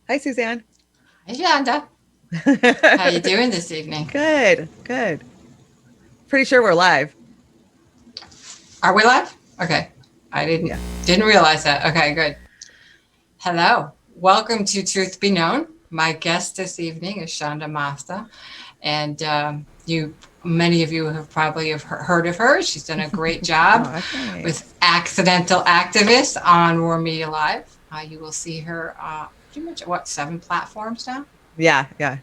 Hi, Suzanne. Hey, Shonda. How you doing this evening? Good, good. Pretty sure we're live. Are we live? Okay. I Yeah. didn't realize that. Okay, good. Hello. Welcome to Truth Be Known. My guest this evening is Shonda Masta, and you many of you have probably heard of her. She's done a great job Oh, with thanks. Accidental Activist on War Media Live. You will see her pretty much what 7 platforms now. Yeah, yeah.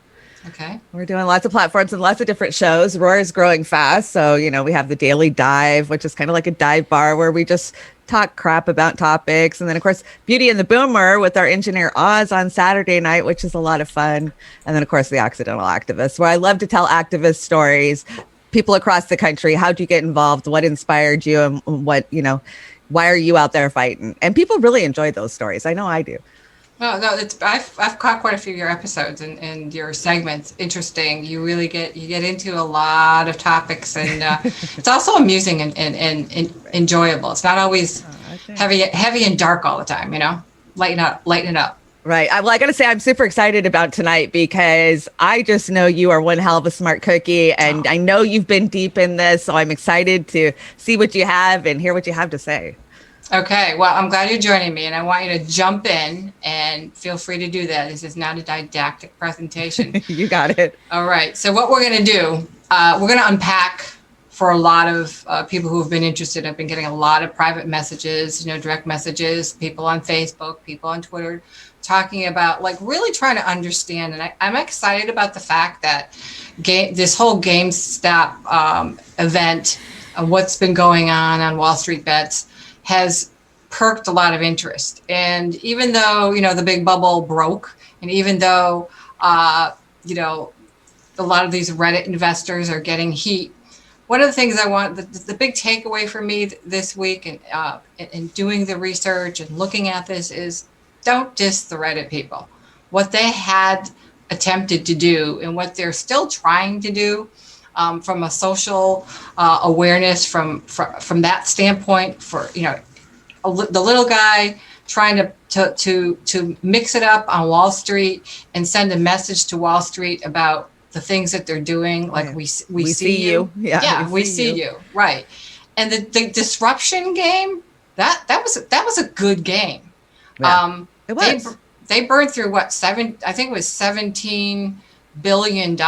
Okay. We're doing lots of platforms and lots of different shows. Roar is growing fast. So, we have the Daily Dive, which is kind of like a dive bar where we just talk crap about topics. And then, of course, Beauty and the Boomer with our engineer Oz on Saturday night, which is a lot of fun. And then, of course, the Accidental Activist, where I love to tell activist stories, people across the country. How'd you get involved? What inspired you? And why are you out there fighting? And people really enjoy those stories. I know I do. No, no, I've caught quite a few of your episodes and your segments. Interesting. You get into a lot of topics, and it's also amusing and Right. enjoyable. It's not always I think. heavy and dark all the time. Lighten it up. Right. Well, I got to say, I'm super excited about tonight because I just know you are one hell of a smart cookie. And Oh, I know you've been deep in this. So I'm excited to see what you have and hear what you have to say. okay. Well, I'm glad you're joining me, and I want you to jump in and feel free to do that. This is not a didactic presentation. You got it. All right. So what we're going to do, we're going to unpack for a lot of people who have been interested. I've been getting a lot of private messages, direct messages, people on Facebook, people on Twitter, talking about like really trying to understand. And I'm excited about the fact that this whole GameStop event, what's been going on Wall Street Bets, has perked a lot of interest. And even though the big bubble broke, and even though you know a lot of these Reddit investors are getting heat. One of the things I want, the big takeaway for me this week, and doing the research and looking at this is, don't diss the Reddit people. What they had attempted to do and what they're still trying to do, from a social awareness, from that standpoint, for the little guy trying to mix it up on Wall Street and send a message to Wall Street about the things that they're doing. Like, Right. we We see see you. you. Yeah, we Yeah, we see see you. you. Right. And the disruption game, that was a good game. Yeah, Um, it they was. they burned through what, seven? I think it was $17 billion,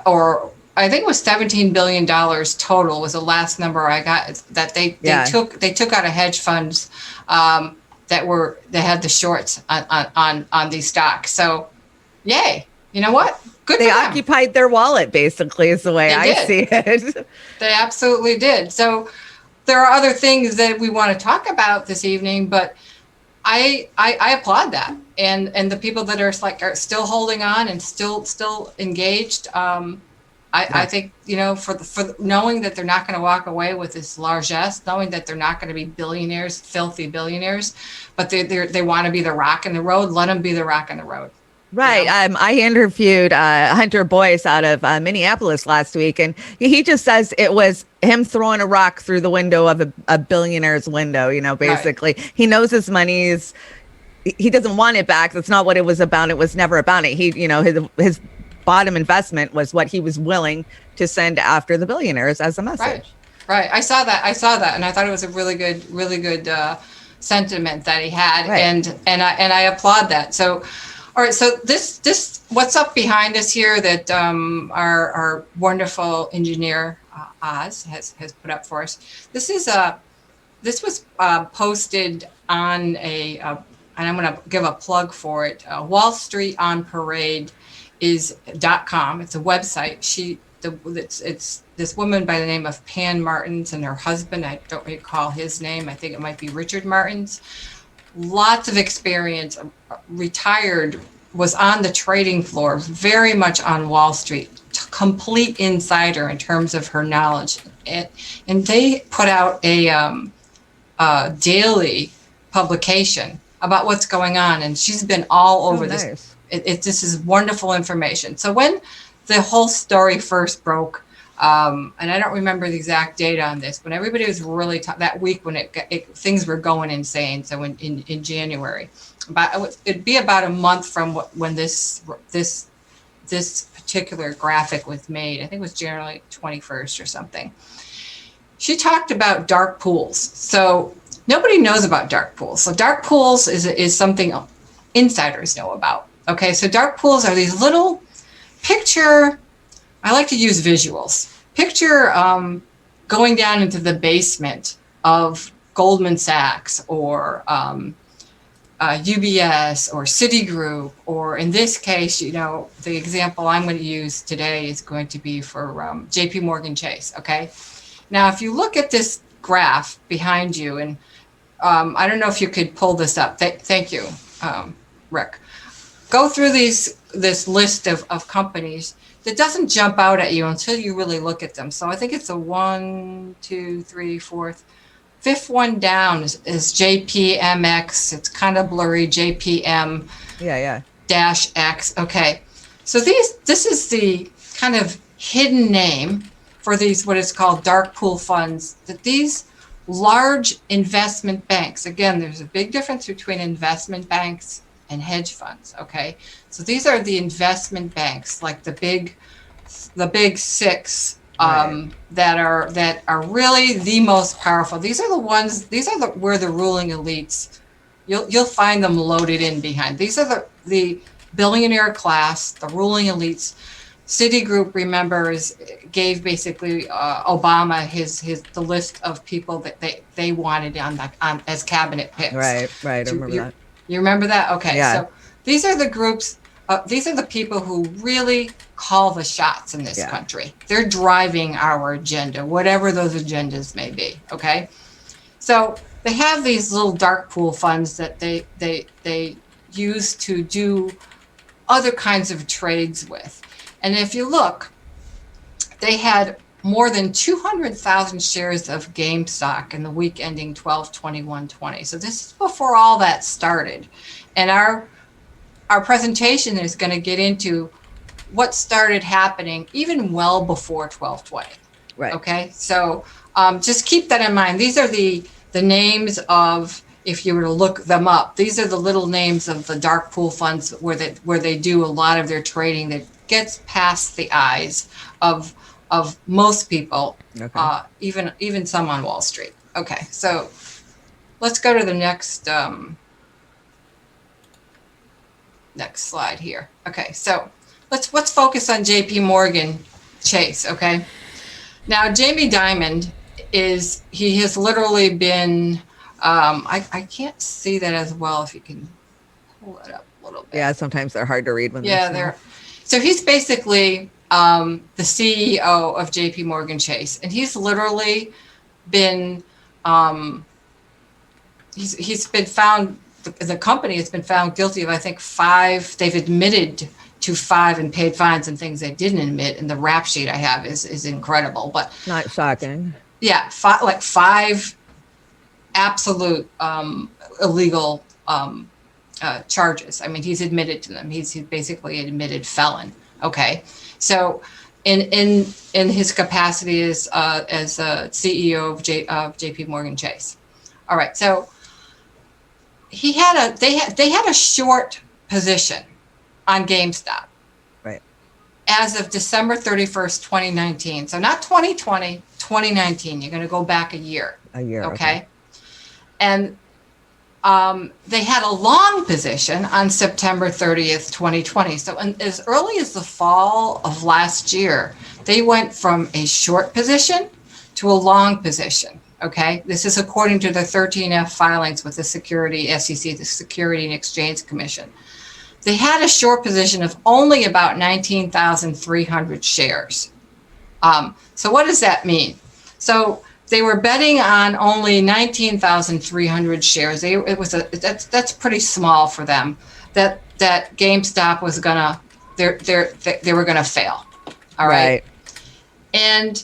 or I think it was $17 billion total was the last number I got. That Yeah. they took out of hedge funds, that had the shorts on these stocks. So, yay! You know what? Good They for them. occupied their wallet, basically, is the way They I did. see it. They absolutely did. So there are other things that we want to talk about this evening, but I applaud that, and the people that are still holding on and still engaged. I Yeah. think, for knowing that they're not going to walk away with this largesse, knowing that they're not going to be billionaires, filthy billionaires, but they want to be the rock in the road. Let them be the rock in the road. You Right. know. I interviewed Hunter Boyce out of Minneapolis last week, and he just says it was him throwing a rock through the window of a billionaire's window. Right. Basically, he knows his money's, he doesn't want it back. That's not what it was about. It was never about it. His bottom investment was what he was willing to send after the billionaires as a Right. message. Right. I saw that, and I thought it was a really good sentiment that he had, Right. and I applaud that. So, all right. So this what's up behind us here that our wonderful engineer Oz has put up for us. This is this was posted on and I'm going to give a plug for it. Wall Street on Parade is .com. It's a website. It's this woman by the name of Pan Martins, and her husband, I don't recall his name. I think it might be Richard Martins. Lots of experience, retired, was on the trading floor, very much on Wall Street, complete insider in terms of her knowledge. And they put out a daily publication about what's going on, and she's been all Oh, over this. nice. This is wonderful information. So when the whole story first broke, And I don't remember the exact date on this, but everybody was really that week when things were going insane. So in January, it'd be about a month from when this particular graphic was made. I think it was January 21st or something. She talked about dark pools. So nobody knows about dark pools. So dark pools is something insiders know about. Okay, so dark pools are these little I like to use visuals. Picture going down into the basement of Goldman Sachs or UBS or Citigroup, or in this case, the example I'm going to use today is going to be for JP Morgan Chase. Okay. Now, if you look at this graph behind you, and I don't know if you could pull this up. Thank you, Rick. Go through this list of companies that doesn't jump out at you until you really look at them. So I think it's a 1, 2, 3, 4, fifth one down is JPMX. It's kind of blurry. JPM. Yeah. -X. Okay. So this is the kind of hidden name for these, what is called dark pool funds, that these large investment banks, again, there's a big difference between investment banks and hedge funds. Okay. So these are the investment banks, like the big six, Right. that are really the most powerful. These are where the ruling elites, you'll find them loaded in behind. These are the billionaire class, the ruling elites. Citigroup, remember, gave basically Obama the list of people that they wanted on as cabinet picks. Right. I remember that. You remember that? Okay. Yeah. So these are the groups. These are the people who really call the shots in this country. They're driving our agenda, whatever those agendas may be. Okay. So they have these little dark pool funds that they use to do other kinds of trades with. And if you look, they had more than 200,000 shares of GameStop in the week ending 12/21/20. So this is before all that started. And our presentation is going to get into what started happening even well before 12/20. Right. Okay. So just keep that in mind. These are the names of, if you were to look them up, these are the little names of the dark pool funds where they do a lot of their trading that gets past the eyes of most people, Okay. even some on Wall Street. Okay, so let's go to the next slide here. Okay, so let's focus on JP Morgan Chase. Okay, now Jamie Dimon he has literally been I can't see that as well. If you can pull it up a little bit. Yeah, sometimes they're hard to read when they're. So he's basically the CEO of JP Morgan Chase, and he's literally been he's been found, the company has been found guilty of, I think, 5. They've admitted to 5 and paid fines and things they didn't admit. And the rap sheet I have is incredible, but not shocking. Yeah, 5 absolute illegal charges. I mean, he's admitted to them. He's basically an admitted felon. Okay, so in his capacity as a CEO of JP Morgan Chase. All right, so they had a short position on GameStop. Right. As of December 31st, 2019. So not 2020, 2019. You're going to go back a year. Okay. And they had a long position on September 30th, 2020. So as early as the fall of last year, they went from a short position to a long position. Okay. This is according to the 13F filings with the SEC, the Security and Exchange Commission. They had a short position of only about 19,300 shares. So what does that mean? So they were betting on only 19,300 shares. That's pretty small for them. That GameStop was they were gonna fail. All right. And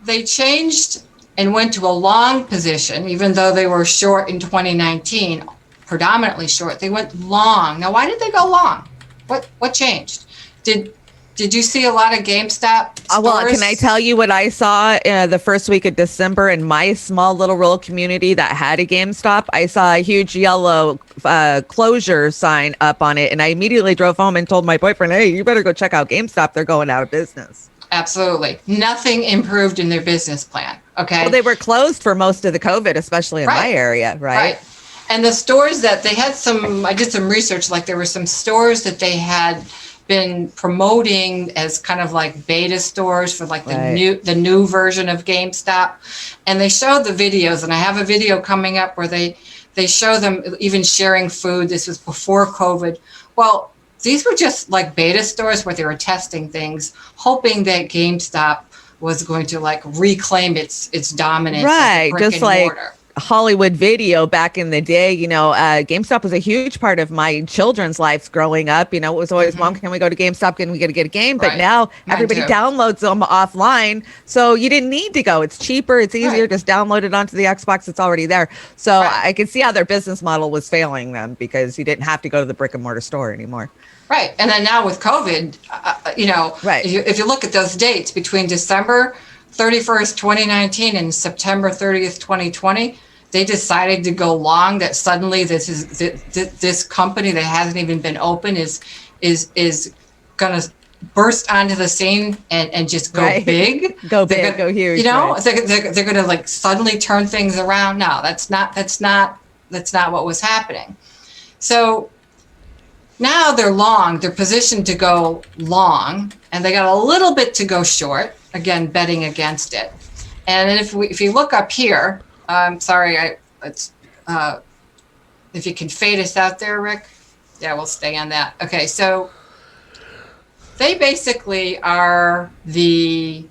they changed and went to a long position, even though they were short in 2019, predominantly short. They went long. Now, why did they go long? What changed? Did Did you see a lot of GameStop stores? Well, can I tell you what I saw the first week of December in my small little rural community that had a GameStop? I saw a huge yellow closure sign up on it, and I immediately drove home and told my boyfriend, "Hey, you better go check out GameStop. They're going out of business." Absolutely. Nothing improved in their business plan. Okay. Well, they were closed for most of the COVID, especially in my area, right? And the stores that they had I did some research, like there were some stores that they had been promoting as kind of like beta stores for like the new version of GameStop. And they showed the videos, and I have a video coming up where they show them even sharing food. This was before COVID. Well, these were just like beta stores where they were testing things, hoping that GameStop was going to like reclaim its dominance. Right. Just like mortar. Hollywood Video back in the day, GameStop was a huge part of my children's lives growing up. It was always, Mom, can we go to GameStop? Can we get a game? But now everybody downloads them offline. So you didn't need to go. It's cheaper. It's easier. Just download it onto the Xbox. It's already there. So I can see how their business model was failing them because you didn't have to go to the brick and mortar store anymore. Right. And then now with COVID, if you look at those dates between December 31st, 2019 and September 30th, 2020, they decided to go long, that suddenly this company that hasn't even been open is going to burst onto the scene and just go big. Go huge. They're going to like suddenly turn things around. No, that's not what was happening. So now they're positioned to go long, and they got a little bit to go short, again, betting against it. And then if you look up here, I'm sorry, if you can fade us out there, Rick. Yeah, we'll stay on that. Okay, so they basically are basically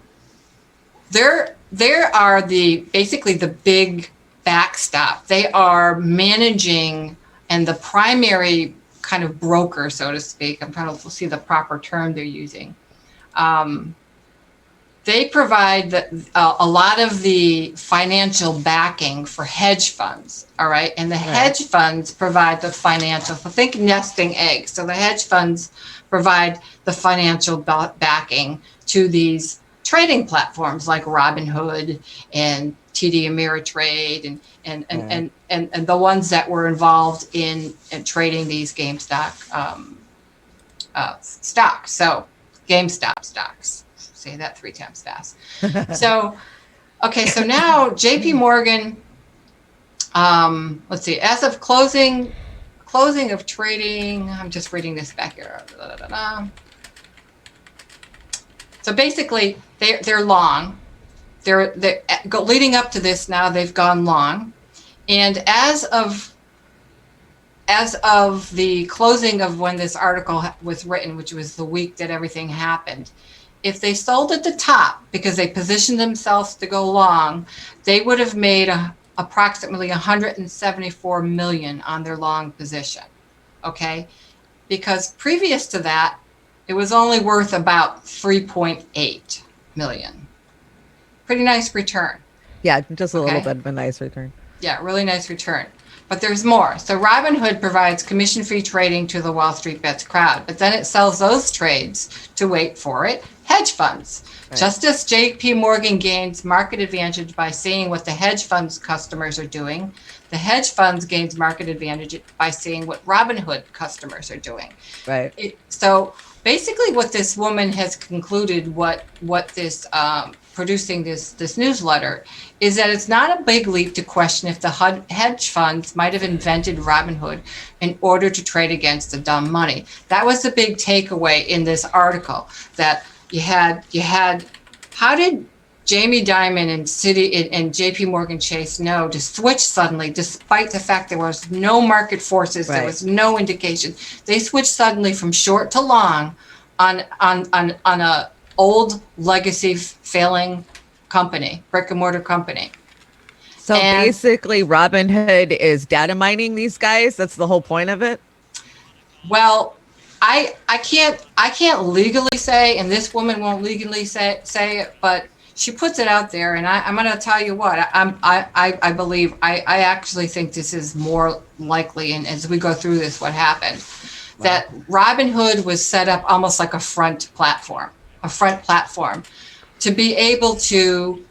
the big backstop. They are managing and the primary kind of broker, so to speak. I'm trying to see the proper term they're using. They provide a lot of the financial backing for hedge funds, all right? And the hedge funds provide the financial, think nesting eggs. So the hedge funds provide the financial backing to these trading platforms like Robinhood and TD Ameritrade and the ones that were involved in trading these GameStop stocks. So GameStop stocks. Say that 3 times fast. So now JP Morgan, let's see, as of closing of trading, I'm just reading this back here. So basically they're long. They're leading up to this now, they've gone long. And as of the closing of when this article was written, which was the week that everything happened, if they sold at the top because they positioned themselves to go long, they would have made approximately 174 million on their long position. Okay, because previous to that, it was only worth about 3.8 million. Pretty nice return. Yeah, just a little bit of a nice return. Yeah, really nice return. But there's more. So Robinhood provides commission-free trading to the Wall Street Bets crowd, but then it sells those trades to, wait for it, hedge funds. Right. Just as JP Morgan gains market advantage by seeing what the hedge funds customers are doing, the hedge funds gains market advantage by seeing what Robinhood customers are doing. Right. So basically what this woman has concluded, what this producing this newsletter, is that it's not a big leap to question if the hedge funds might have invented Robinhood in order to trade against the dumb money. That was the big takeaway in this article, that you had how did Jamie Dimon and JP Morgan Chase know to switch suddenly, despite the fact there was no market forces, there was no indication. They switched suddenly from short to long on a old legacy failing company, brick and mortar company. So basically Robinhood is data mining these guys. That's the whole point of it. Well, I can't legally say, and this woman won't legally say it, but she puts it out there, and I'm going to tell you what I believe. I actually think this is more likely, and as we go through this, what happened. that Robinhood was set up almost like a front platform to be able to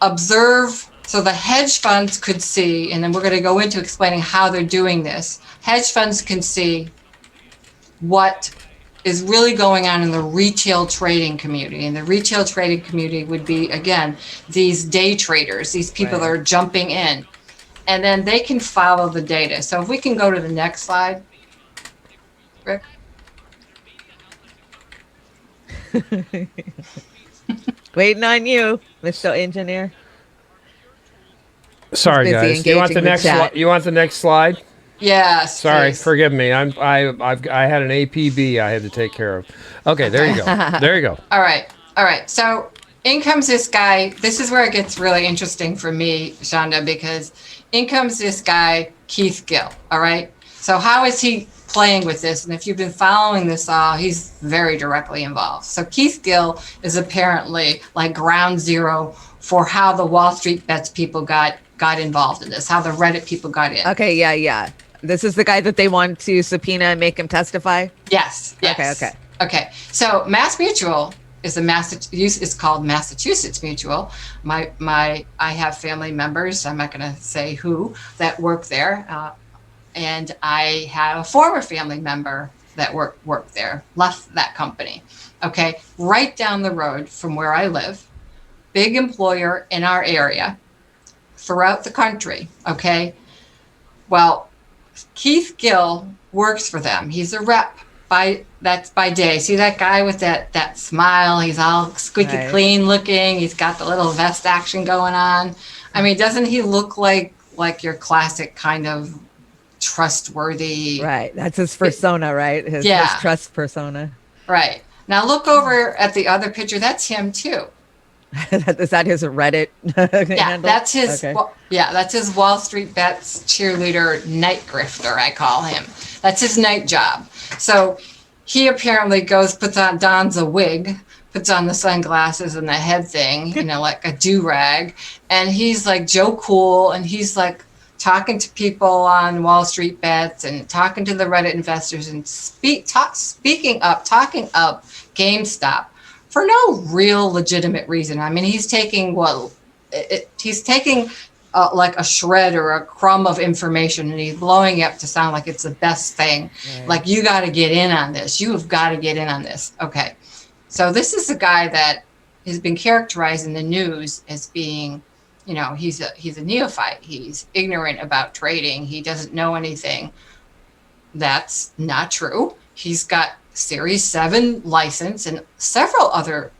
observe, so the hedge funds could see, and then we're going to go into explaining how they're doing this. Hedge funds can see what is really going on in the retail trading community. And the retail trading community would be, again, these day traders, these people that are jumping in. And then they can follow the data. So if we can go to the next slide, Rick. Waiting on you, Mr. Engineer. Sorry, busy guys. You want the engaging with next? chat. You want the next slide? Yes. Sorry, please. forgive me. I had an APB I had to take care of. Okay, there you go. There you go. All right. So Income's this guy. This is where it gets really interesting for me, Shonda, because Income's this guy, Keith Gill. All right. So how is he playing with this? And if you've been following this all, he's very directly involved. So Keith Gill is apparently like ground zero for how the Wall Street Bets people got involved in this, how the Reddit people got in. Okay, yeah. This is the guy that they want to subpoena and make him testify? Yes. Okay. So Mass Mutual is it's called Massachusetts Mutual. I have family members, I'm not going to say who, that work there. And I have a former family member that worked there, left that company. Okay. Right down the road from where I live, big employer in our area, throughout the country. Okay. Well, Keith Gill works for them. He's a rep that's by day. See that guy with that smile? He's all squeaky clean looking. He's got the little vest action going on. I mean, doesn't he look like your classic kind of trustworthy? Right. That's his persona, right? His trust persona. Right. Now look over at the other picture. That's him too. Is that his Reddit handle? That's his. Okay. That's his Wall Street Bets cheerleader, night grifter. I call him. That's his night job. So he apparently dons a wig, puts on the sunglasses and the head thing, like a do-rag, and he's like Joe Cool, and he's like talking to people on Wall Street Bets and talking to the Reddit investors and talking up GameStop. For no real legitimate reason. I mean, he's taking like a shred or a crumb of information and he's blowing it up to sound like it's the best thing. Right. Like, you got to get in on this. You have got to get in on this. Okay. So this is a guy that has been characterized in the news as being, he's a neophyte. He's ignorant about trading. He doesn't know anything. That's not true. He's got Series 7 license and several other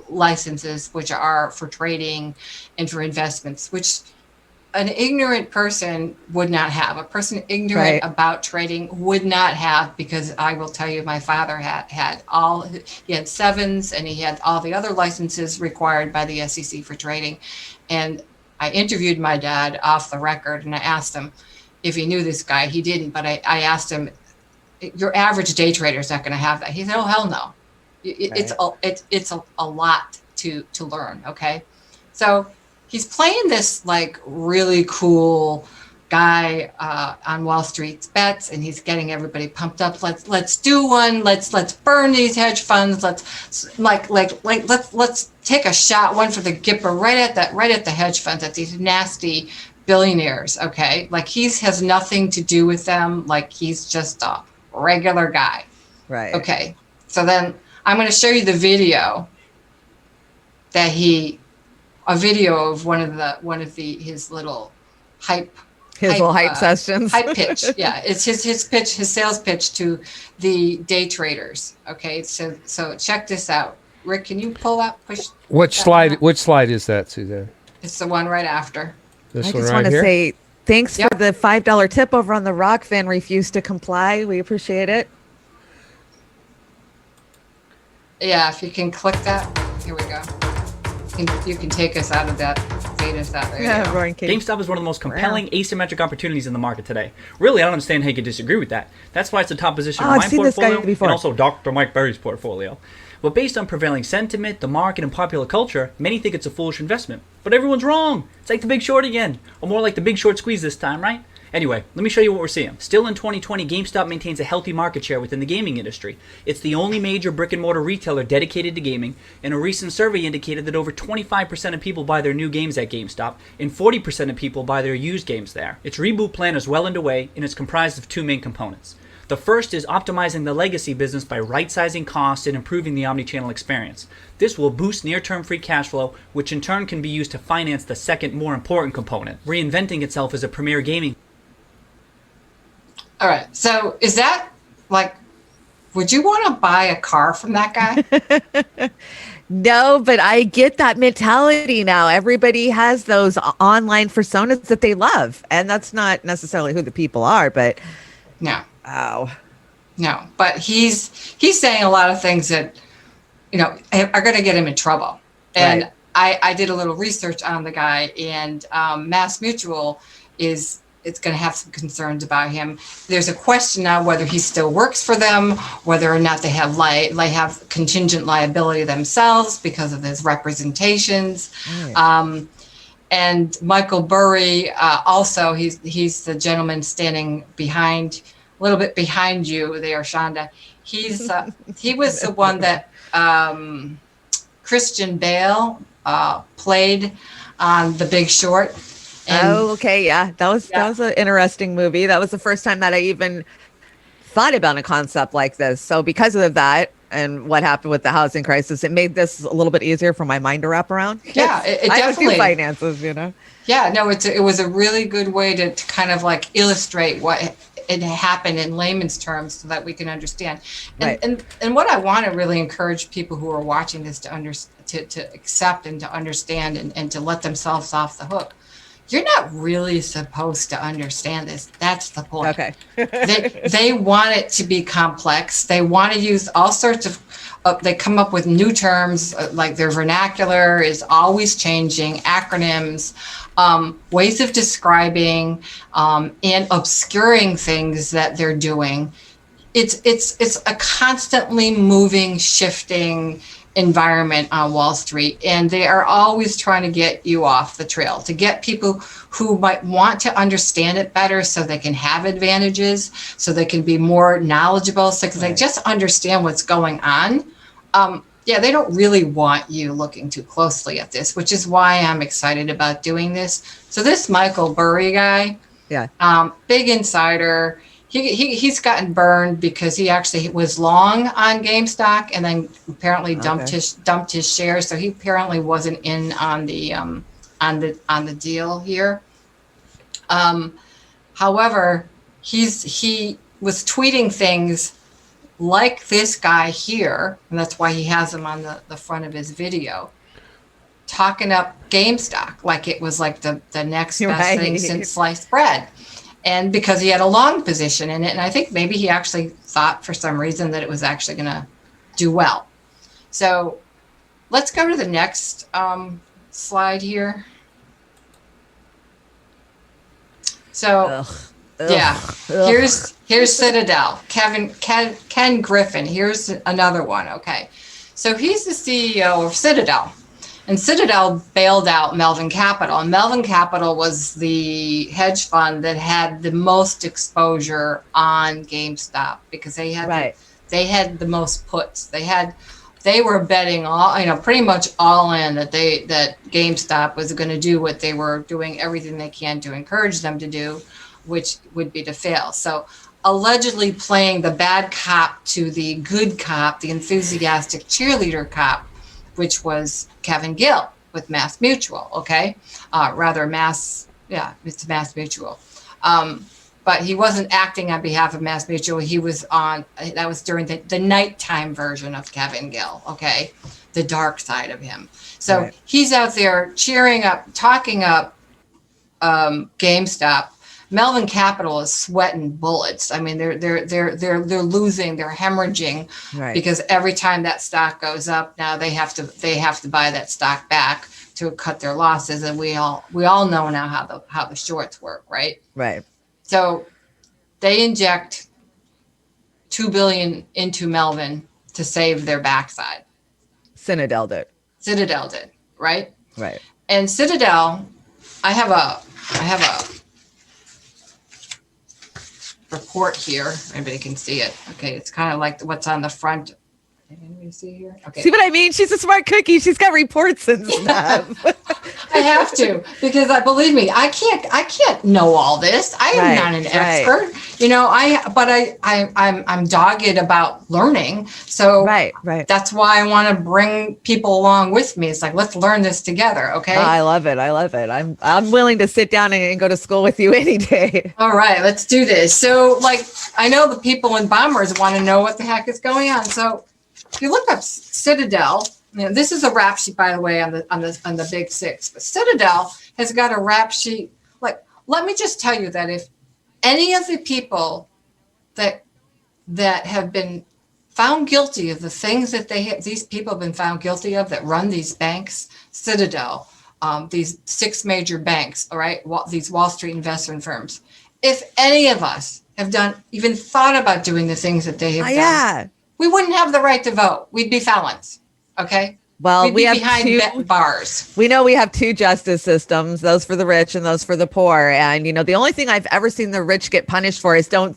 licenses, which are for trading and for investments, which an ignorant person would not have. A person ignorant about trading would not have, because I will tell you, my father had 7s and he had all the other licenses required by the SEC for trading. And I interviewed my dad off the record and I asked him if he knew this guy. He didn't, but I asked him, your average day trader is not going to have that. He said, "Oh, hell no." It's a lot to learn. Okay. So he's playing this like really cool guy on Wall Street Bets, and he's getting everybody pumped up. Let's do one. Let's burn these hedge funds. Let's take a shot, one for the Gipper, right at the hedge funds, at these nasty billionaires. Okay. Like, he has nothing to do with them. Like, he's just a regular guy. Right. Okay. So then I'm going to show you the video of one of his little hype sessions. Hype pitch. Yeah. It's his pitch, his sales pitch to the day traders. Okay. So check this out. Rick, can you push? Which slide is that, Suzanne? It's the one right after. This I one just right want to here? say thanks for the $5 tip over on the Rockfin. Refused to comply. We appreciate it. Yeah, if you can click that. Here we go. You can take us out of that. Fade us out. There you go. GameStop is one of the most compelling asymmetric opportunities in the market today. Really, I don't understand how you could disagree with that. That's why it's the top position in I've my seen this guy portfolio and before. also Dr. Mike Berry's portfolio. But based on prevailing sentiment, the market, and popular culture, many think it's a foolish investment. But everyone's wrong. It's like The Big Short again. Or more like The Big Short Squeeze this time, right? Anyway, let me show you what we're seeing. Still in 2020, GameStop maintains a healthy market share within the gaming industry. It's the only major brick-and-mortar retailer dedicated to gaming, and a recent survey indicated that over 25% of people buy their new games at GameStop, and 40% of people buy their used games there. Its reboot plan is well underway, and it's comprised of two main components. The first is optimizing the legacy business by right-sizing costs and improving the omnichannel experience. This will boost near-term free cash flow, which in turn can be used to finance the second, more important component, reinventing itself as a premier gaming. All right. So is that like, would you want to buy a car from that guy? No, but I get that mentality now. Everybody has those online personas that they love, and that's not necessarily who the people are, but No, wow. no. But he's saying a lot of things that, are going to get him in trouble. And Right. I did a little research on the guy, and Mass Mutual it's going to have some concerns about him. There's a question now whether he still works for them, whether or not they have contingent liability themselves because of his representations. Right. And Michael Burry, also, he's the gentleman standing a little bit behind you there, Shonda. He was the one that Christian Bale played on The Big Short. And Okay, yeah. That was an interesting movie. That was the first time that I even thought about a concept like this. So because of that and what happened with the housing crisis, it made this a little bit easier for my mind to wrap around. Yeah, it I don't do definitely finances, Yeah, no, it was a really good way to kind of like illustrate what it happened in layman's terms so that we can understand. Right. And what I want to really encourage people who are watching this to accept and to understand and to let themselves off the hook. You're not really supposed to understand this. That's the point. Okay. They want it to be complex. They want to use all sorts of, they come up with new terms, like their vernacular is always changing, acronyms, ways of describing, and obscuring things that they're doing. It's a constantly moving, shifting environment on Wall Street, and they are always trying to get you off the trail, to get people who might want to understand it better so they can have advantages, so they can be more knowledgeable, so they just understand what's going on. They don't really want you looking too closely at this, which is why I'm excited about doing this. So this Michael Burry guy, big insider, he's gotten burned because he actually was long on GameStop and then apparently dumped his shares. So he apparently wasn't in on the deal here. However, he was tweeting things like this guy here, and that's why he has him on the front of his video, talking up GameStop like it was like the next best thing since sliced bread. And because he had a long position in it, and I think maybe he actually thought for some reason that it was actually going to do well. So let's go to the next slide here. So here's Citadel, Ken Griffin. Here's another one. Okay, so he's the CEO of Citadel. And Citadel bailed out Melvin Capital. And Melvin Capital was the hedge fund that had the most exposure on GameStop because they had the most puts. They were betting pretty much all in that GameStop was going to do what they were doing, everything they can to encourage them to do, which would be to fail. So allegedly playing the bad cop to the good cop, the enthusiastic cheerleader cop, which was Kevin Gill with Mass Mutual, it's Mass Mutual. But he wasn't acting on behalf of Mass Mutual. He was that was during the nighttime version of Kevin Gill, the dark side of him. So he's out there cheering up, talking up GameStop. Melvin Capital is sweating bullets. I mean, they're losing, they're hemorrhaging because every time that stock goes up, now they have to buy that stock back to cut their losses, and we all know now how the shorts work, right? Right. So they inject $2 billion into Melvin to save their backside. Citadel did, right? Right. And Citadel, I have a report here. Everybody can see it. Okay, it's kind of like what's on the front. Can anybody see here? Okay. See what I mean? She's a smart cookie. She's got reports and stuff. I have to, because believe me, I can't know all this. I am not an expert, I'm dogged about learning. So Right. that's why I want to bring people along with me. It's like, let's learn this together. Okay. I love it. I'm willing to sit down and go to school with you any day. All right, let's do this. So I know the people in Bombers want to know what the heck is going on. So if you look up Citadel, this is a rap sheet, by the way, on the Big Six. But Citadel has got a rap sheet. Let me just tell you that if any of the people that have been found guilty of the things that these people have been found guilty of that run these banks, Citadel, these 6 major banks, all right, these Wall Street investment firms, if any of us have even thought about doing the things that they have done, Yeah. we wouldn't have the right to vote. We'd be felons. Okay. Well, We'd we be have behind bars. We know we have 2 justice systems, those for the rich and those for the poor. And, the only thing I've ever seen the rich get punished for is don't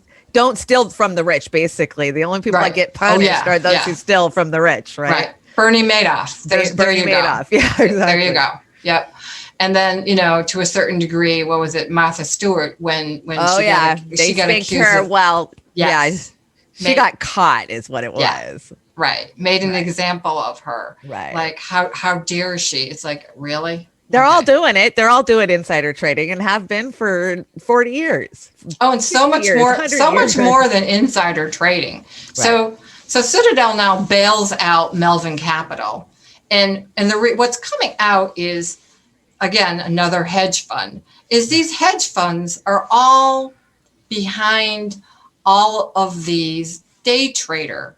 steal from the rich, basically. The only people that get punished are those who steal from the rich, right? Right. Bernie Madoff. Bernie Madoff. Yeah, exactly. There you go. Yep. And then, to a certain degree, what was it? Martha Stewart, when she got accused her. Yes. She got caught is what it was. Yeah. Right. Made an example of her. Right. Like, how dare she? It's like, really? They're all doing it. They're all doing insider trading and have been for 40 years. Oh, and so much more than insider trading. Right. So Citadel now bails out Melvin Capital. And what's coming out is, again, another hedge fund, is these hedge funds are all behind all of these day trader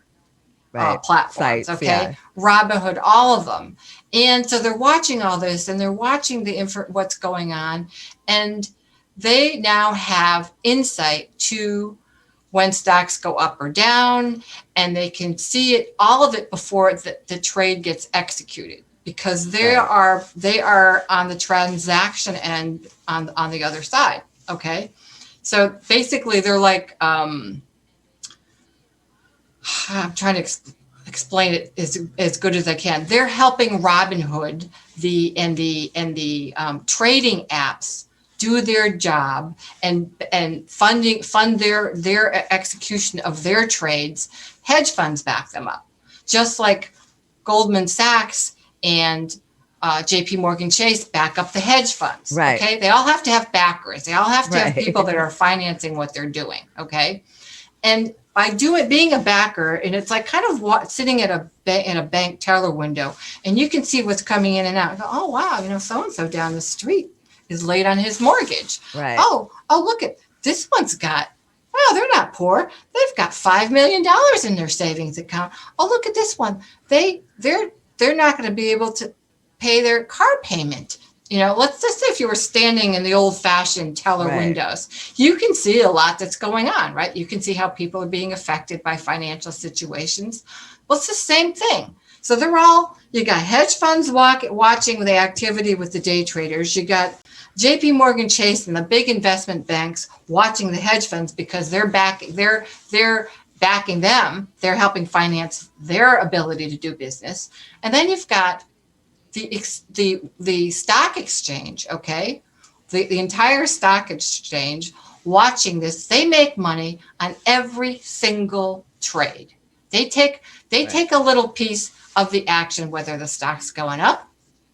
platforms, sites, okay? Robinhood, all of them. And so they're watching all this and they're watching what's going on. And they now have insight to when stocks go up or down, and they can see all of it before the trade gets executed, because they are on the transaction end on the other side, okay? So basically they're like, I'm trying to explain it as good as I can. They're helping Robinhood and the trading apps do their job and fund their execution of their trades. Hedge funds back them up, just like Goldman Sachs and JP Morgan Chase back up the hedge funds. Right. Okay. They all have to have backers. They all have to have people that are financing what they're doing. Okay. And by being a backer, and it's like kind of sitting in a bank teller window, and you can see what's coming in and out. Go, oh wow, so-and-so down the street is late on his mortgage. Right. Oh, look at this one's got. Well, they're not poor. They've got $5 million in their savings account. Oh, look at this one. They're not going to be able to pay their car payment. Let's just say if you were standing in the old-fashioned teller windows, you can see a lot that's going on, right? You can see how people are being affected by financial situations. Well, it's the same thing. So you got hedge funds watching the activity with the day traders. You got JP Morgan Chase and the big investment banks watching the hedge funds because they're backing them. They're helping finance their ability to do business. And then you've got the stock exchange, okay? The entire stock exchange watching this. They make money on every single trade. They take a little piece of the action, whether the stock's going up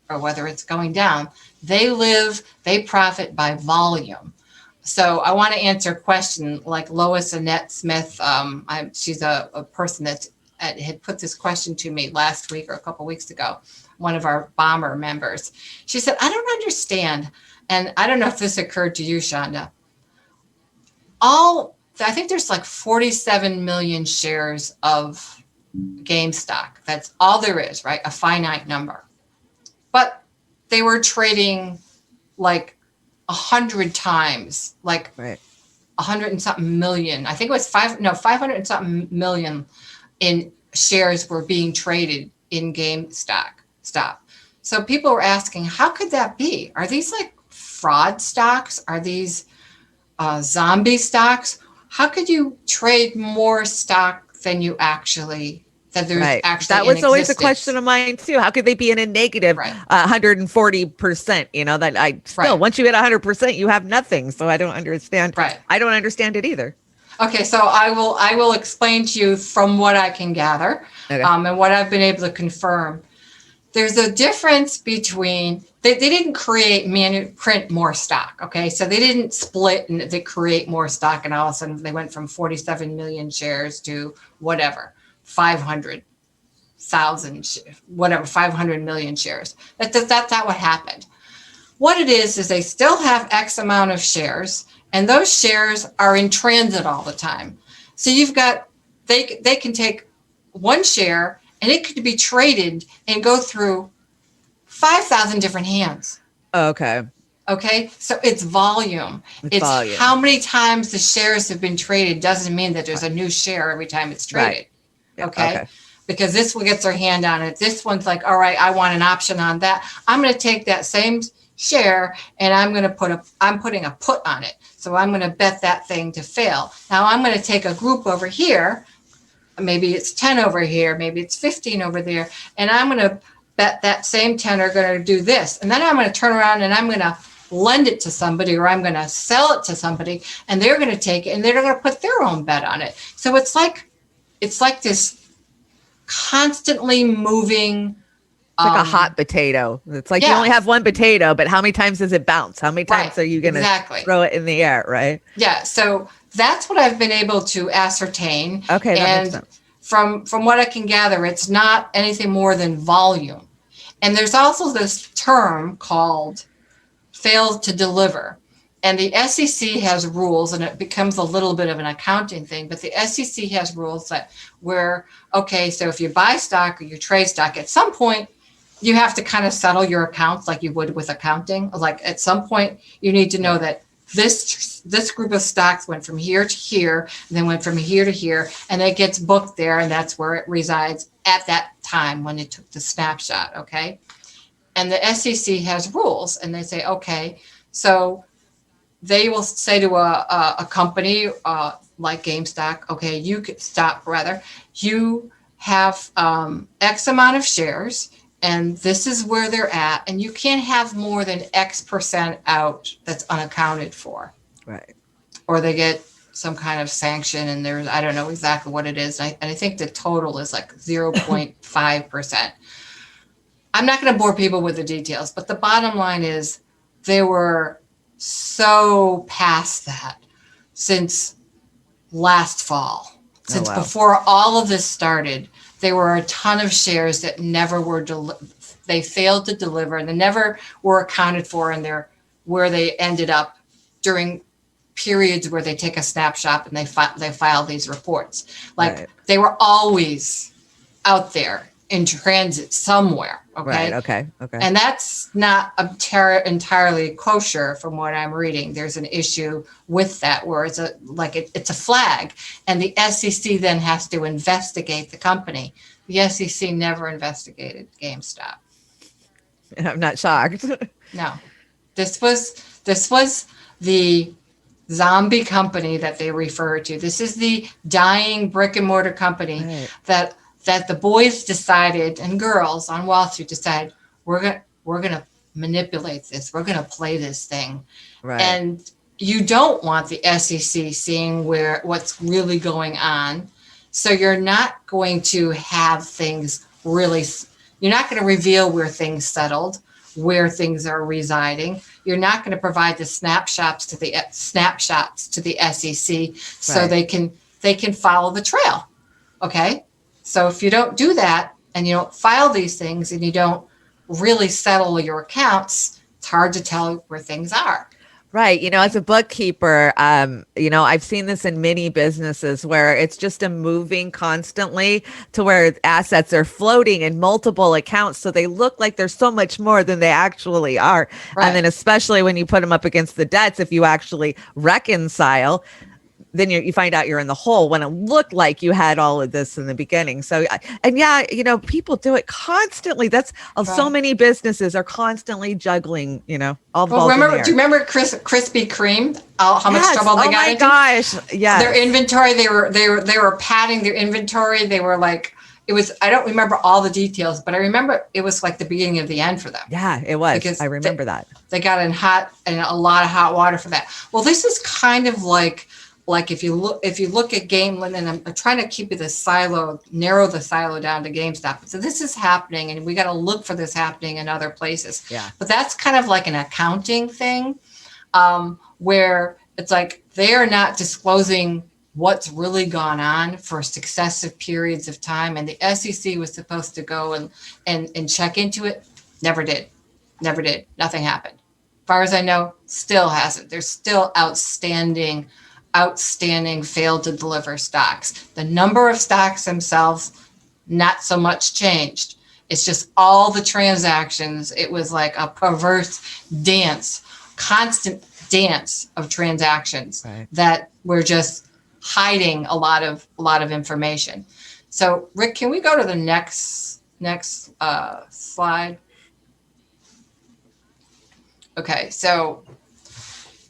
or whether it's going down. They profit by volume. So I want to answer a question like Lois Annette Smith. She's a person that had put this question to me last week or a couple weeks ago, one of our Bomber members. She said, I don't understand. And I don't know if this occurred to you, Shonda. I think there's like 47 million shares of GameStop. That's all there is, right? A finite number. But they were trading like 100 times, like 100 and something million. I think it was 500 and something million in shares were being traded in GameStop. So people were asking, how could that be? Are these like fraud stocks? Are these zombie stocks? how could you trade more stock than you actually, that there's Right. actually That in was always a existence? question of mine too. How could they be in a negative Right. 140%? You know, that I still, Right. once you hit 100%, you have nothing. So I don't understand. Right. I don't understand it either. Okay, so I will explain to you from what I can gather, Okay. and what I've been able to confirm. There's a difference between they didn't print more stock. Okay, so they didn't split and they create more stock, and all of a sudden they went from 47 million shares to whatever 500,000, whatever 500 million shares. That's not what happened. What it is they still have X amount of shares, and those shares are in transit all the time. So you've got they can take one share and it could be traded and go through 5,000 different hands. Okay. Okay, so it's volume. It's volume. how many times the shares have been traded doesn't mean that there's a new share every time it's traded. Right. Yeah, Okay? Because this one gets their hand on it. This one's like, all right, I want an option on that. I'm going to take that same share and I'm putting a put on it. So I'm going to bet that thing to fail. Now I'm going to take a group over here. Maybe it's 10 over here. Maybe it's 15 over there. And I'm going to bet that same 10 are going to do this. And then I'm going to turn around and I'm going to lend it to somebody, or I'm going to sell it to somebody, and they're going to take it and they're going to put their own bet on it. So it's like this constantly moving. It's like a hot potato. It's like you yeah. only have one potato, but how many times does it bounce? How many times Right, are you going to exactly. throw it in the air, right? Yeah. So that's what I've been able to ascertain. Okay, that and makes sense. From what I can gather, it's not anything more than volume. And there's also this term called failed to deliver. And the SEC has rules, and it becomes a little bit of an accounting thing, but the SEC has rules that okay, so if you buy stock or you trade stock, at some point, you have to kind of settle your accounts like you would with accounting. Like at some point, you need to know that this group of stocks went from here to here, and then went from here to here, and it gets booked there, and that's where it resides at that time when it took the snapshot, okay? And the SEC has rules, and they say, okay, so they will say to a company like GameStop, okay, you have X amount of shares, and this is where they're at, and you can't have more than X% out that's unaccounted for. Right. Or they get some kind of sanction, and I don't know exactly what it is. And I think the total is like 0.5%. I'm not going to bore people with the details, but the bottom line is they were so past that since last fall. Since before all of this started, there were a ton of shares that never were they failed to deliver, and they never were accounted for in where they ended up during periods where they take a snapshot and they file these reports. Like they were always out there in transit somewhere. Okay. Right. Okay. And that's not entirely kosher from what I'm reading. There's an issue with that where it's a flag, and the SEC then has to investigate the company. The SEC never investigated GameStop. I'm not shocked. No, this was the zombie company that they refer to. This is the dying brick and mortar company that the boys decided, and girls on Wall Street decided, we're gonna manipulate this. We're gonna play this thing. Right. And you don't want the SEC seeing what's really going on. So you're not going to have things really. You're not going to reveal where things settled, where things are residing. You're not going to provide the snapshots to the SEC so they can follow the trail. Okay. So if you don't do that and you don't file these things and you don't really settle your accounts, it's hard to tell where things are. Right. As a bookkeeper, I've seen this in many businesses where it's just a moving constantly to where assets are floating in multiple accounts. So they look like there's so much more than they actually are. Right. And then especially when you put them up against the debts, if you actually reconcile, then you find out you're in the hole when it looked like you had all of this in the beginning. So, and yeah, people do it constantly. That's so Right. many businesses are constantly juggling, all the Well, balls in the remember? air. Do you remember Krispy Kreme? How much Yes. trouble they Oh got my into? gosh. Yeah. Their inventory. They were padding their inventory. They were like, it was. I don't remember all the details, but I remember it was like the beginning of the end for them. Yeah, it was. Because I remember that. They got in a lot of hot water for that. Well, this is kind of like if you look at Gameland, and I'm trying to keep narrow the silo down to GameStop. So this is happening, and we got to look for this happening in other places. Yeah. But that's kind of like an accounting thing, where it's like they are not disclosing what's really gone on for successive periods of time, and the SEC was supposed to go and check into it. Never did. Nothing happened. As far as I know, still hasn't. There's still outstanding failed to deliver stocks. The number of stocks themselves, not so much changed. It's just all the transactions. It was like a perverse dance, constant dance of transactions that were just hiding a lot of information. So, Rick, can we go to the next slide? Okay, so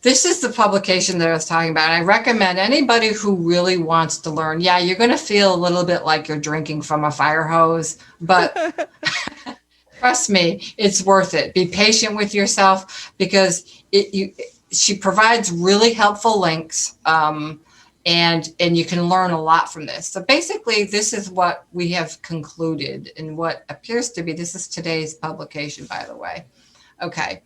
this is the publication that I was talking about. I recommend anybody who really wants to learn. Yeah, you're going to feel a little bit like you're drinking from a fire hose, but trust me, it's worth it. Be patient with yourself because she provides really helpful links, and you can learn a lot from this. So basically, this is what we have concluded, and what appears to be, this is today's publication, by the way. Okay.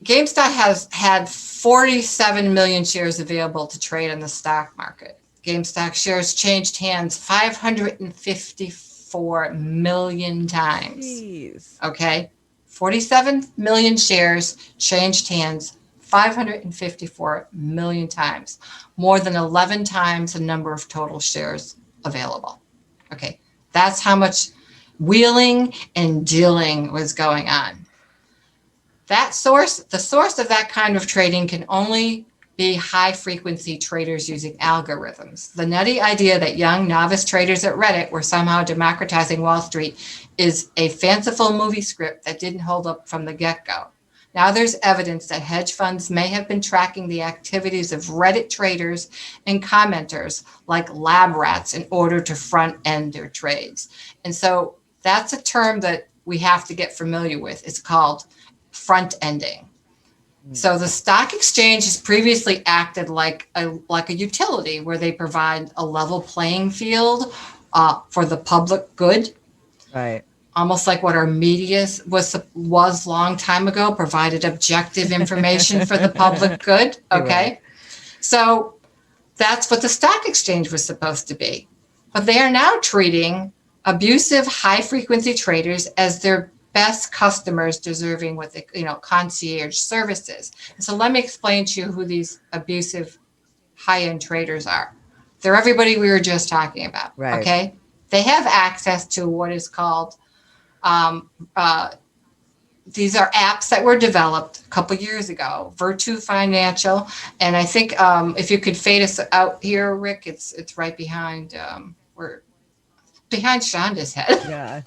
GameStop has had 47 million shares available to trade on the stock market. GameStop shares changed hands 554 million times. Jeez. Okay. 47 million shares changed hands 554 million times, more than 11 times the number of total shares available. Okay. That's how much wheeling and dealing was going on. The source of that kind of trading can only be high frequency traders using algorithms. The nutty idea that young novice traders at Reddit were somehow democratizing Wall Street is a fanciful movie script that didn't hold up from the get-go. Now there's evidence that hedge funds may have been tracking the activities of Reddit traders and commenters like lab rats in order to front end their trades. And so that's a term that we have to get familiar with. It's called front ending. So the stock exchange has previously acted like a utility where they provide a level playing field for the public good. Right. Almost like what our media was long time ago, provided objective information for the public good. Okay. Right. So that's what the stock exchange was supposed to be. But they are now treating abusive high frequency traders as their best customers deserving with concierge services. And so let me explain to you who these abusive high-end traders are. They're everybody we were just talking about. Right. Okay. They have access to what is called these are apps that were developed a couple years ago, Virtu Financial. And I think if you could fade us out here, Rick, it's right behind behind Shonda's head. Yeah.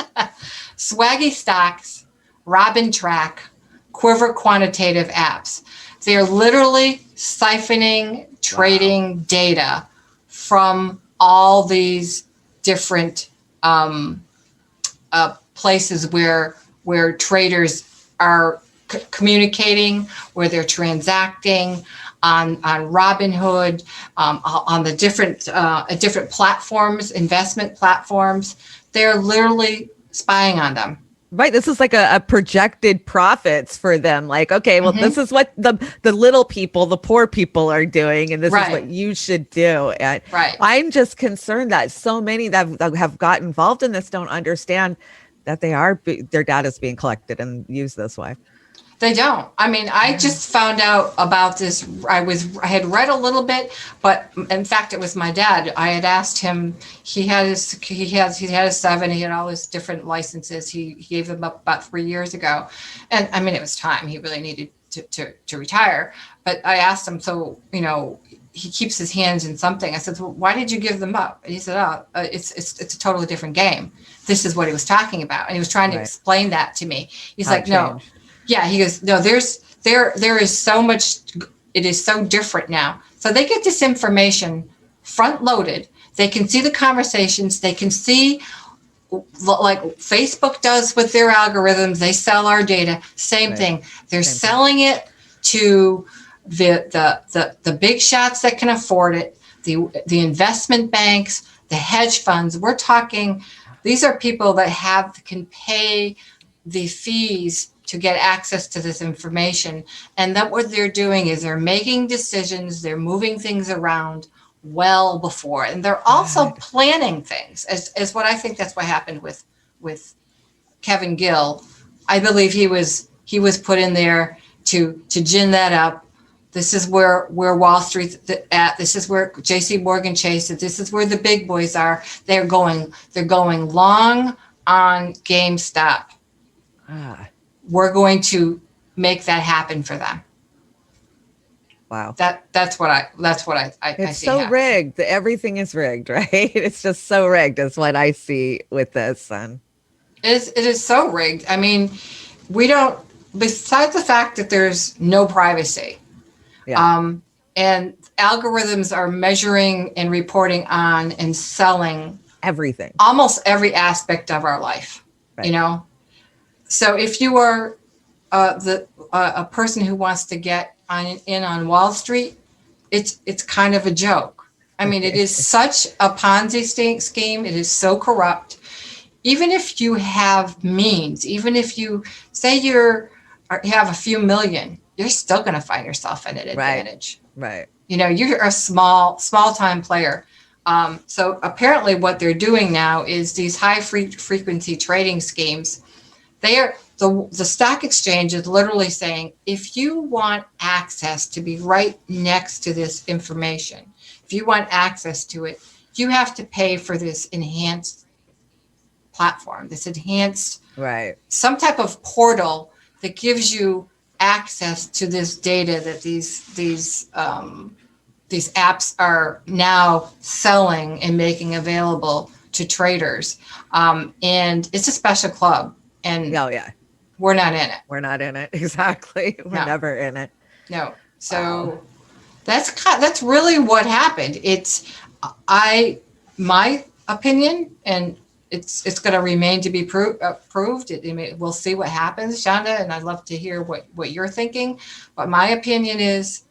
Swaggy Stocks, Robin Track, Quiver Quantitative Apps. They're literally siphoning trading data from all these different places where traders are communicating, where they're transacting on Robinhood, on the different platforms, investment platforms. They're literally spying on them. Right. This is like a projected profits for them. Like, okay, well, this is what the little people, the poor people are doing, and this is what you should do. And I'm just concerned that so many that have got involved in this don't understand that their data is being collected and used this way. They don't. I mean, I just found out about this. I had read a little bit, but in fact, it was my dad. I had asked him. He had a 7. He had all his different licenses. He gave them up about 3 years ago, and I mean, it was time. He really needed to retire. But I asked him, so he keeps his hands in something. I said, well, why did you give them up? And he said, oh, it's a totally different game. This is what he was talking about. And he was trying to Right. explain that to me. He's How like, it no. changed. Yeah, he goes, no, there is so much, it is so different now. So they get this information front loaded. They can see the conversations. They can see, like Facebook does with their algorithms. They sell our data. Same Right. thing. They're Same thing. selling it to the big shots that can afford it, the investment banks, the hedge funds. We're talking, these are people that can pay the fees to get access to this information. And that what they're doing is they're making decisions, they're moving things around well before. And they're also Right. planning things, as what I think that's what happened with Kevin Gill. I believe he was put in there to gin that up. This is where Wall Street's at. This is where J.C. Morgan Chase is. This is where the big boys are. They're going long on GameStop. Ah, We're going to make that happen for them. wow. That's what I It's see so happen. rigged. Everything is rigged, right? It's just so rigged is what I see with this. And It is so rigged. I mean, we don't. Besides the fact that there's no privacy, yeah, and algorithms are measuring and reporting on and selling everything. almost every aspect of our life. Right. You know, so if you are a person who wants to get in on Wall Street, it's kind of a joke. I mean, it is such a Ponzi scheme. It is so corrupt. Even if you have means, even if you say you have a few million, you're still going to find yourself at an advantage. Right. You know, you're a small time player. So apparently what they're doing now is these high frequency trading schemes. The stock exchange is literally saying, if you want access to be right next to this information, if you want access to it, you have to pay for this enhanced platform, this enhanced, Right. some type of portal that gives you access to this data that these apps are now selling and making available to traders. And it's a special club, and Oh, yeah. we're not in it. We're not in it. Exactly. We're No. never in it. No. So Wow. that's really what happened. My opinion, and it's going to remain to be proved. We'll see what happens, Shonda, and I'd love to hear what you're thinking. But my opinion is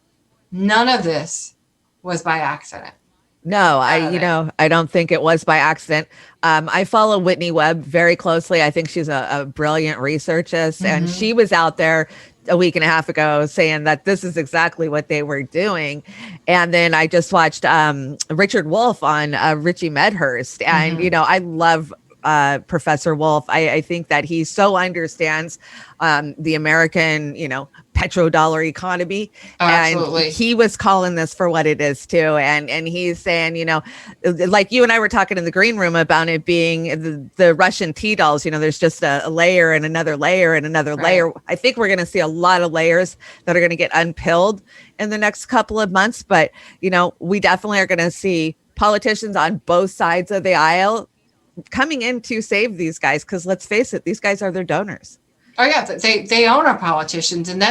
none of this was by accident. No, of it. I don't think it was by accident. I follow Whitney Webb very closely. I think she's a brilliant researchist, and she was out there a week and a half ago saying that this is exactly what they were doing. And then I just watched Richard Wolff on Richie Medhurst, and I love Professor Wolff. I think that he so understands the American, petrodollar economy. Oh, And absolutely. he was calling this for what it is too. And he's saying, like you and I were talking in the green room about it being the Russian tea dolls, there's just a layer and another layer and another Right. layer. I think we're going to see a lot of layers that are going to get unpilled in the next couple of months. But, we definitely are going to see politicians on both sides of the aisle coming in to save these guys. Because let's face it, these guys are their donors. Oh yeah, they own our politicians, and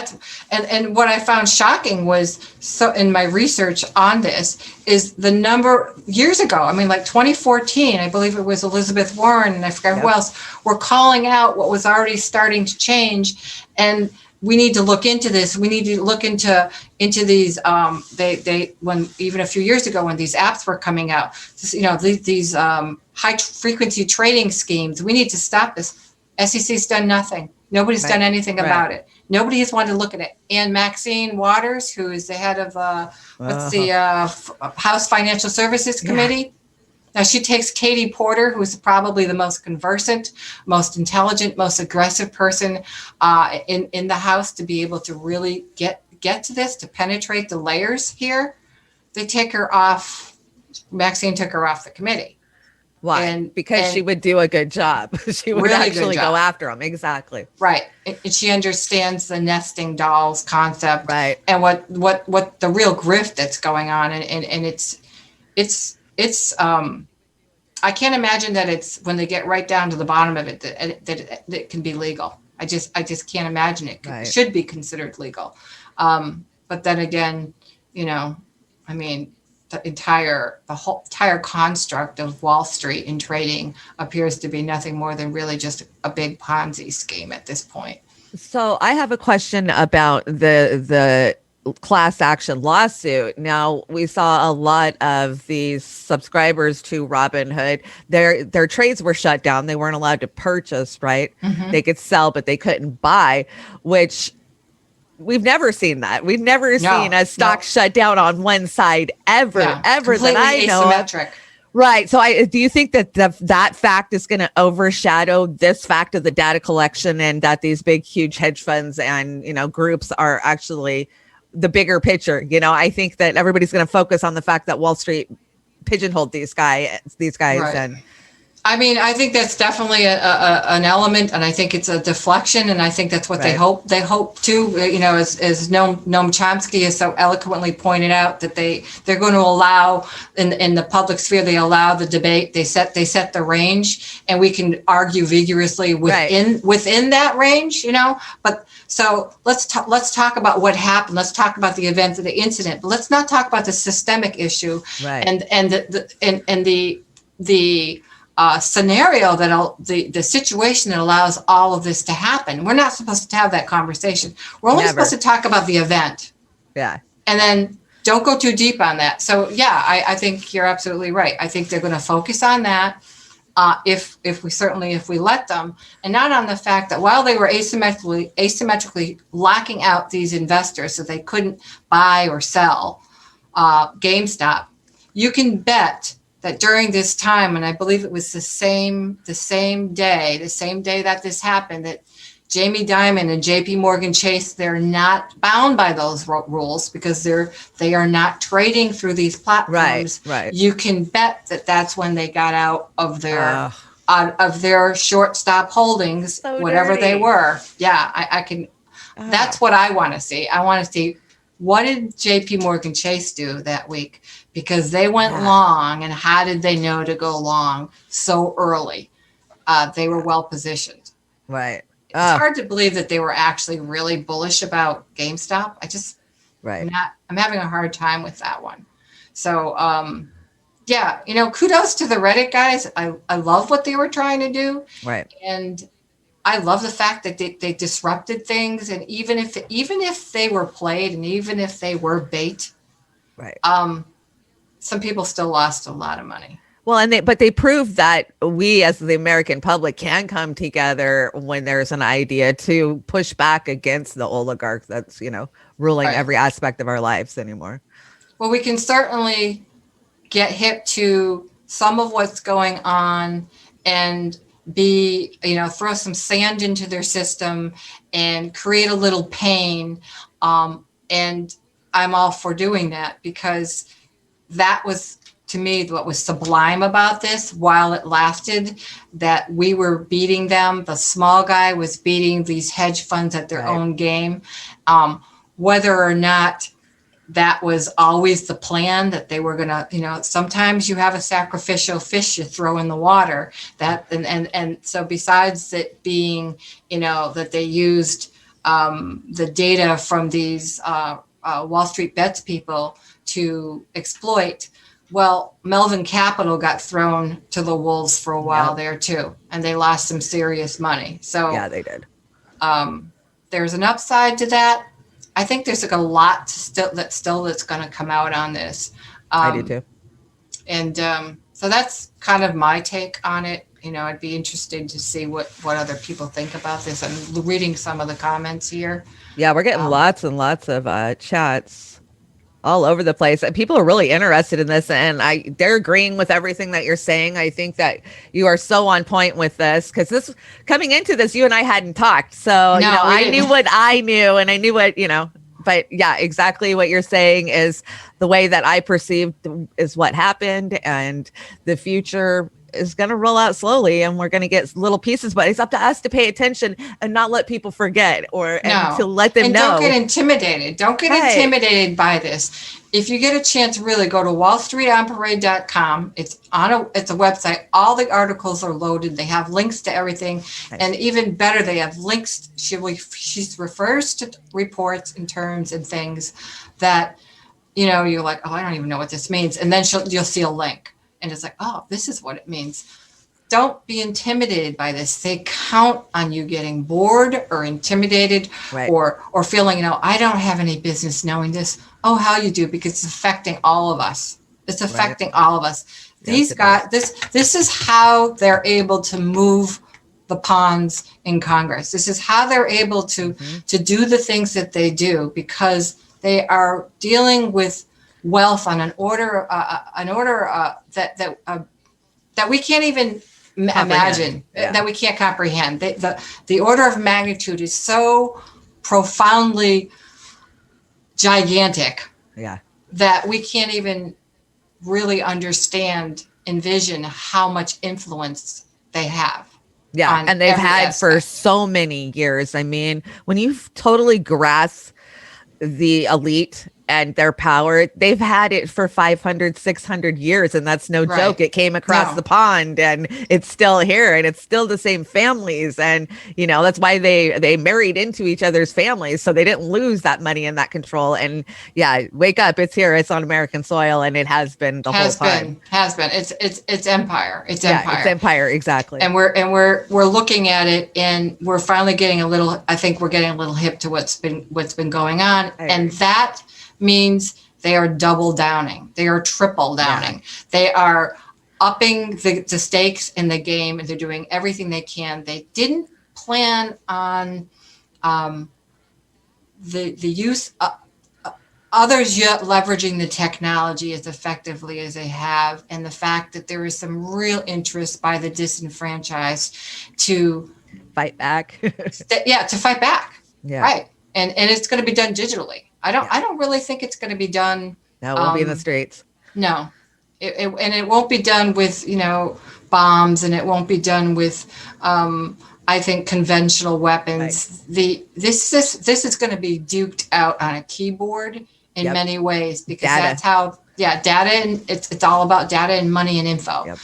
and what I found shocking was, so in my research on this, is the number years ago. I mean, like 2014, I believe it was Elizabeth Warren and I forgot who else were calling out what was already starting to change, and we need to look into this. We need to look into these. They when even a few years ago when these apps were coming out, these high frequency trading schemes. We need to stop this. SEC's done nothing. Nobody's done anything about it. Nobody has wanted to look at it. And Maxine Waters, who is the head of House Financial Services Committee. Now she takes Katie Porter, who is probably the most conversant, most intelligent, most aggressive person in the House to be able to really get to this, to penetrate the layers here. They take her off. Maxine took her off the committee. Why? Because she would do a good job. She would Really good actually job. go after them. Exactly. Right. And she understands the nesting dolls concept, Right. and what the real grift that's going on. And it's I can't imagine that it's when they get right down to the bottom of it that it can be legal. I just can't imagine it Right. should be considered legal. But then again, you know, I mean, the whole entire construct of Wall Street and trading appears to be nothing more than really just a big Ponzi scheme at this point. So I have a question about the class action lawsuit. Now, we saw a lot of these subscribers to Robinhood. Their trades were shut down. They weren't allowed to purchase, right? Mhm. They could sell, but they couldn't buy, which we've never seen that. We've never seen a stock shut down on one side ever that I know of. Asymmetric. Right. So do you think that that fact is going to overshadow this fact of the data collection, and that these big, huge hedge funds and, you know, groups are actually the bigger picture? You know, I think that everybody's going to focus on the fact that Wall Street pigeonholed these guys. Right. And I mean, I think that's definitely an element, and I think it's a deflection, and I think that's what Right. they hope to. You know, as Noam Chomsky has so eloquently pointed out, that they're going to allow in the public sphere, they allow the debate. They set the range, and we can argue vigorously within that range. You know, but so let's talk about what happened. Let's talk about the events of the incident, but let's not talk about the systemic issue Right. and the scenario the situation that allows all of this to happen. We're not supposed to have that conversation. We're only Never. supposed to talk about the event, yeah. and then don't go too deep on that. So yeah, I think you're absolutely right. I think they're going to focus on that if we let them, and not on the fact that while they were asymmetrically locking out these investors so they couldn't buy or sell GameStop, you can bet that during this time, and I believe it was the same day that this happened, that Jamie Dimon and JP Morgan Chase, they're not bound by those rules because they are not trading through these platforms. Right. You can bet that that's when they got out of their short stop holdings, So whatever they dirty. were. Yeah, I can. That's what I want to see. I want to see, what did JP Morgan Chase do that week? Because they went long, and how did they know to go long so early? They were well positioned. Right. It's hard to believe that they were actually really bullish about GameStop. Right. I'm having a hard time with that one. So, yeah, you know, kudos to the Reddit guys. I love what they were trying to do. Right. And I love the fact that they disrupted things. And even if they were played, and even if they were bait, Right. some people still lost a lot of money. Well, but they proved that we as the American public can come together when there's an idea to push back against the oligarch that's, you know, ruling Right. every aspect of our lives anymore. Well, we can certainly get hip to some of what's going on and throw some sand into their system and create a little pain. And I'm all for doing that, because that was, to me, what was sublime about this while it lasted, that we were beating them. The small guy was beating these hedge funds at their Right. own game. Whether or not that was always the plan, that they were going to, sometimes you have a sacrificial fish you throw in the water, and so besides it being, that they used the data from these Wall Street Bets people to exploit. Well, Melvin Capital got thrown to the wolves for a while there too, and they lost some serious money. So Yeah, they did. there's an upside to that. I think there's like a lot that's going to come out on this. I do too. And so that's kind of my take on it. I'd be interested to see what other people think about this. I'm reading some of the comments here. Yeah, we're getting lots and lots of chats all over the place. And people are really interested in this, and they're agreeing with everything that you're saying. I think that you are so on point with this, because this coming into this, you and I hadn't talked. So, I knew what I knew, and I knew what, but yeah, exactly what you're saying is the way that I perceived is what happened, and the future is going to roll out slowly, and we're going to get little pieces, but it's up to us to pay attention and not let people forget and to let them and know. Don't get intimidated. Don't get intimidated by this. If you get a chance, really go to wallstreetonparade.com. It's a website. All the articles are loaded. They have links to everything. Nice. And even better, they have links. She refers to reports and terms and things that, you're like, oh, I don't even know what this means. And then you'll see a link. And it's like, oh, this is what it means. Don't be intimidated by this. They count on you getting bored or intimidated or feeling, I don't have any business knowing this. Oh, how you do, because it's affecting all of us. It's affecting all of us. These guys, this is how they're able to move the pawns in Congress. This is how they're able to do the things that they do, because they are dealing with wealth on an order that we can't even imagine, that we can't comprehend. The order of magnitude is so profoundly gigantic that we can't even really envision how much influence they have. Yeah, and they've had for so many years. I mean, when you totally grasp the elite and their power, they've had it for 500, 600 years. And that's no joke. It came across the pond and it's still here, and it's still the same families. And, that's why they married into each other's families. So they didn't lose that money and that control. And wake up. It's here. It's on American soil. And it has been the whole time. Has been. It's empire. It's empire. It's empire. Exactly. And we're looking at it, and we're finally getting I think we're getting a little hip to what's been going on. And that means they are double downing. They are triple downing. They are upping the stakes in the game, and they're doing everything they can. They didn't plan on the use of others yet leveraging the technology as effectively as they have, and the fact that there is some real interest by the disenfranchised to fight back. To fight back. Yeah. Right. And it's going to be done digitally. I don't really think it's going to be done. No, it won't be in the streets. No, it won't be done with bombs, and it won't be done with I think conventional weapons. Right. This is going to be duked out on a keyboard in many ways, because that's how data, and it's all about data and money and info. Yep.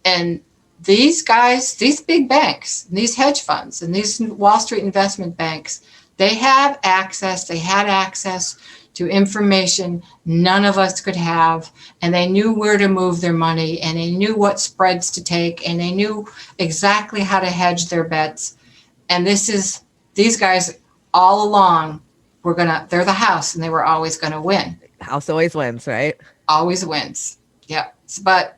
And these guys, these big banks, these hedge funds, and these Wall Street investment banks, they had access to information none of us could have, and they knew where to move their money, and they knew what spreads to take, and they knew exactly how to hedge their bets. And these guys all along they're the house, and they were always going to win. House always wins, right? Always wins. Yeah. But,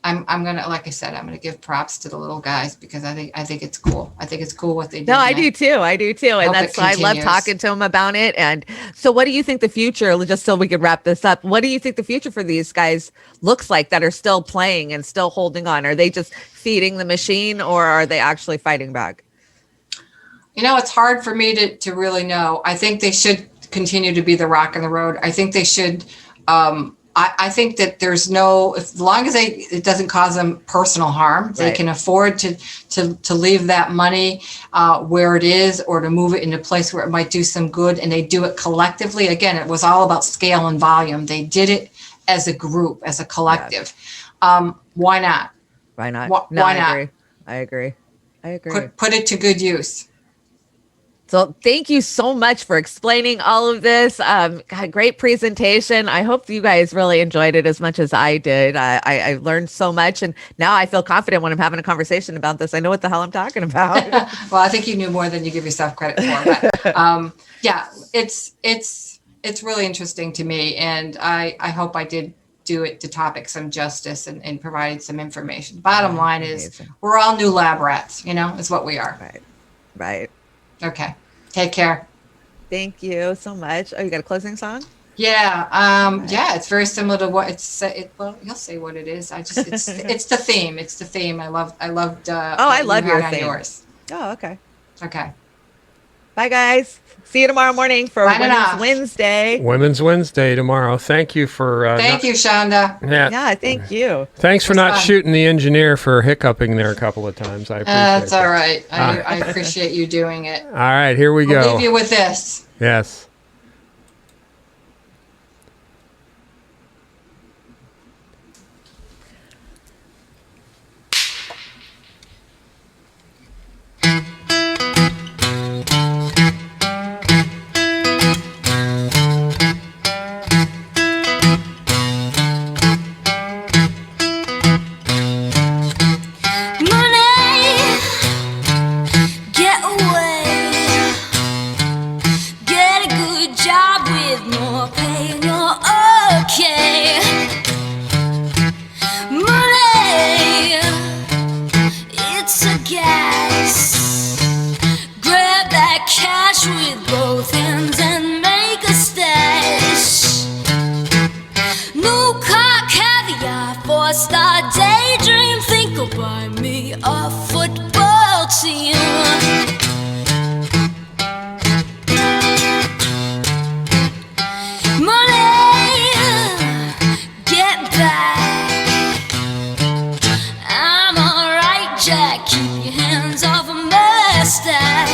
I'm going to, like I said, I'm going to give props to the little guys, because I think it's cool. I think it's cool what they do. No, I do too. And that's why I love talking to them about it. And so what do you think the future, just so we could wrap this up, what do you think the future for these guys looks like that are still playing and still holding on? Are they just feeding the machine, or are they actually fighting back? It's hard for me to really know. I think they should continue to be the rock in the road. I think they should, I think that there's as long as it doesn't cause them personal harm, they can afford to leave that money where it is, or to move it in a place where it might do some good, and they do it collectively. Again, it was all about scale and volume. They did it as a group, as a collective. Yes. Why not? Why not? Why not? I agree. Put it to good use. So thank you so much for explaining all of this. Great presentation. I hope you guys really enjoyed it as much as I did. I learned so much, and now I feel confident when I'm having a conversation about this. I know what the hell I'm talking about. Well, I think you knew more than you give yourself credit for. But it's really interesting to me, and I hope I did do it to topic some justice and provided some information. Bottom line is, we're all new lab rats, is what we are. Right. Okay. Take care. Thank you so much. Oh, you got a closing song? Yeah. It's very similar to what well, you'll say what it is. It's the theme. It's the theme. I loved. I love your theme. Yours. Oh, okay. Okay. Bye, guys. See you tomorrow morning for Signing Women's off. Wednesday. Women's Wednesday tomorrow. Thank you for. Thank you, Shonda. Yeah. Yeah, thank you. Thanks for It was not fun. shooting the engineer for hiccuping there a couple of times. I appreciate That's that. all right. I appreciate you doing it. All right, here we I'll go. leave you with this. Yes. Money, get away. Get a good job with more pay and you're okay. Money, it's a gas. Grab that cash with both hands and make a stash. No car, caviar, 4-star daydream. Think I'll buy me a football team. Money, get back. I'm alright, Jack. Keep your hands off of my stack.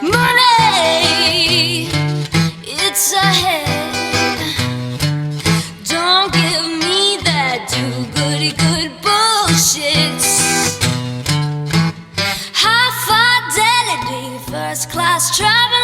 Money, it's ahead. Don't give me that do-goody-good bullshit. High fidelity, first class travel.